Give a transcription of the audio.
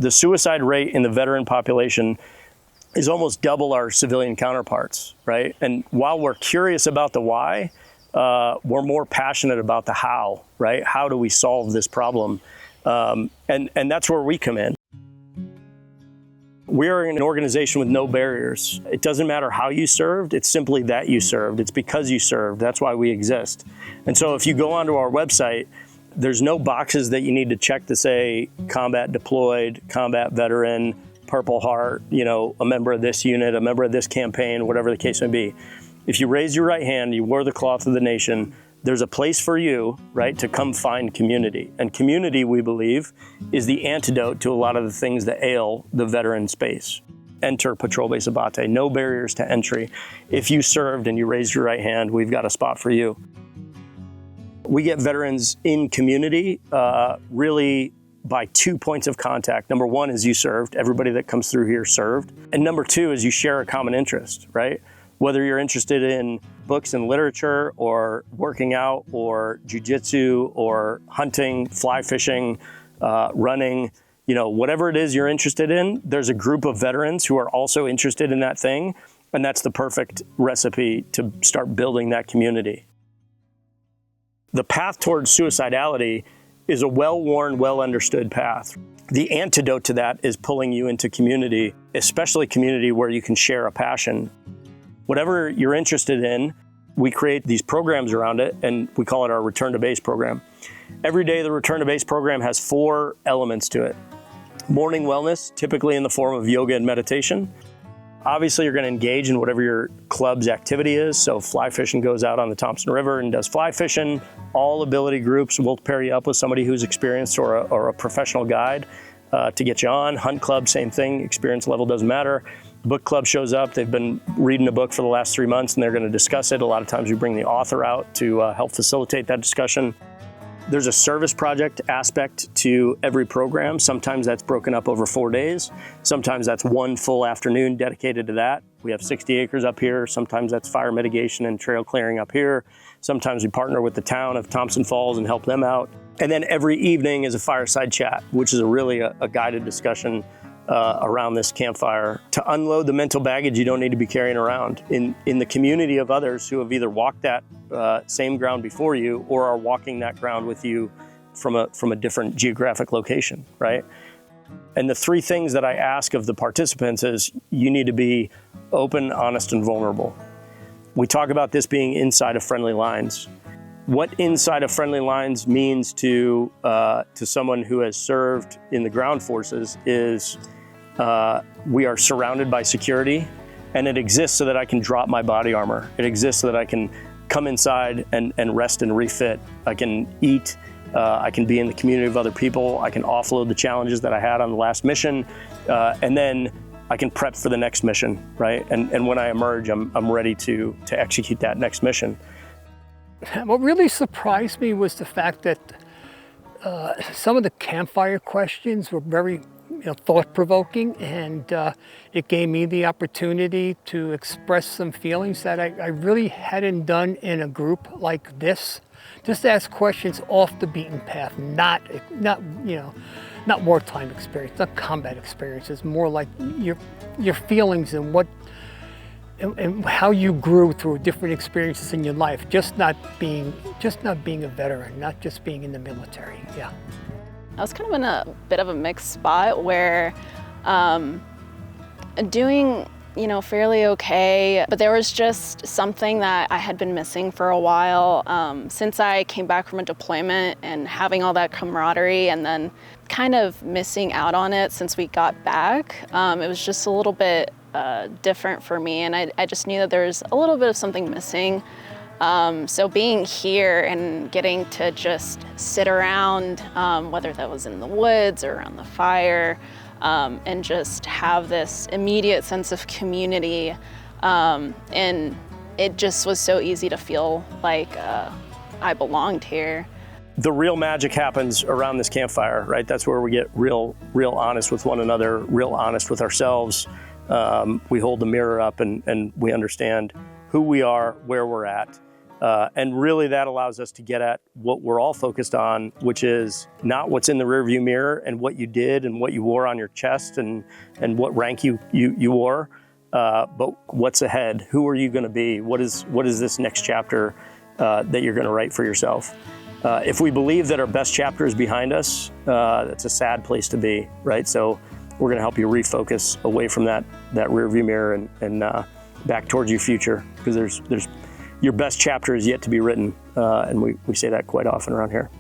The suicide rate in the veteran population is almost double our civilian counterparts, right? And while we're curious about the why, we're more passionate about the how, right? How do we solve this problem? And that's where we come in. We're an organization with no barriers. It doesn't matter how you served, it's simply that you served. It's because you served. That's why we exist. And so if you go onto our website, there's no boxes that you need to check to say combat deployed, combat veteran, Purple Heart, a member of this unit, a member of this campaign, whatever the case may be. If you raise your right hand, you wore the cloth of the nation, there's a place for you, right, to come find community. And community, we believe, is the antidote to a lot of the things that ail the veteran space. Enter Patrol Base Abbate, no barriers to entry. If you served and you raised your right hand, we've got a spot for you. We get veterans in community really by 2 points of contact. Number one is you served. Everybody that comes through here served. And number two is you share a common interest, right? Whether you're interested in books and literature or working out or jujitsu or hunting, fly fishing, running, whatever it is you're interested in, there's a group of veterans who are also interested in that thing. And that's the perfect recipe to start building that community. The path towards suicidality is a well-worn, well-understood path. The antidote to that is pulling you into community, especially community where you can share a passion. Whatever you're interested in, we create these programs around it, and we call it our Return to Base program. Every day, the Return to Base program has 4 elements to it. Morning wellness, typically in the form of yoga and meditation. Obviously, you're going to engage in whatever your club's activity is. So fly fishing goes out on the Thompson River and does fly fishing. All ability groups will pair you up with somebody who's experienced or a professional guide to get you on. Hunt club, same thing. Experience level doesn't matter. Book club shows up. They've been reading a book for the last 3 months and they're going to discuss it. A lot of times we bring the author out to help facilitate that discussion. There's a service project aspect to every program. Sometimes that's broken up over 4 days. Sometimes that's one full afternoon dedicated to that. We have 60 acres up here. Sometimes that's fire mitigation and trail clearing up here. Sometimes we partner with the town of Thompson Falls and help them out. And then every evening is a fireside chat, which is really a guided discussion around this campfire to unload the mental baggage you don't need to be carrying around in the community of others who have either walked that same ground before you or are walking that ground with you from a different geographic location, right? And the 3 things that I ask of the participants is you need to be open, honest, and vulnerable. We talk about this being inside of friendly lines. What inside of friendly lines means to someone who has served in the ground forces is we are surrounded by security, and it exists so that I can drop my body armor. It exists so that I can come inside and rest and refit. I can eat. I can be in the community of other people. I can offload the challenges that I had on the last mission, and then I can prep for the next mission, right? And when I emerge, I'm ready to execute that next mission. What really surprised me was the fact that some of the campfire questions were very thought-provoking, and it gave me the opportunity to express some feelings that I really hadn't done in a group like this. Just ask questions off the beaten path, not wartime experience, not combat experiences, more like your feelings and and how you grew through different experiences in your life, just not being a veteran, not just being in the military. Yeah. I was kind of in a bit of a mixed spot where doing fairly okay, but there was just something that I had been missing for a while since I came back from a deployment, and having all that camaraderie and then kind of missing out on it since we got back. It was just a little bit different for me, and I just knew that there's a little bit of something missing. So being here and getting to just sit around, whether that was in the woods or around the fire, and just have this immediate sense of community, and it just was so easy to feel like I belonged here. The real magic happens around this campfire, right? That's where we get real honest with one another, real honest with ourselves. We hold the mirror up and we understand who we are, where we're at. And really that allows us to get at what we're all focused on, which is not what's in the rearview mirror and what you did and what you wore on your chest and what rank you wore, but what's ahead. Who are you going to be? What is this next chapter that you're going to write for yourself? If we believe that our best chapter is behind us, that's a sad place to be, right? So we're going to help you refocus away from that rearview mirror and back towards your future, because there's your best chapter is yet to be written, and we say that quite often around here.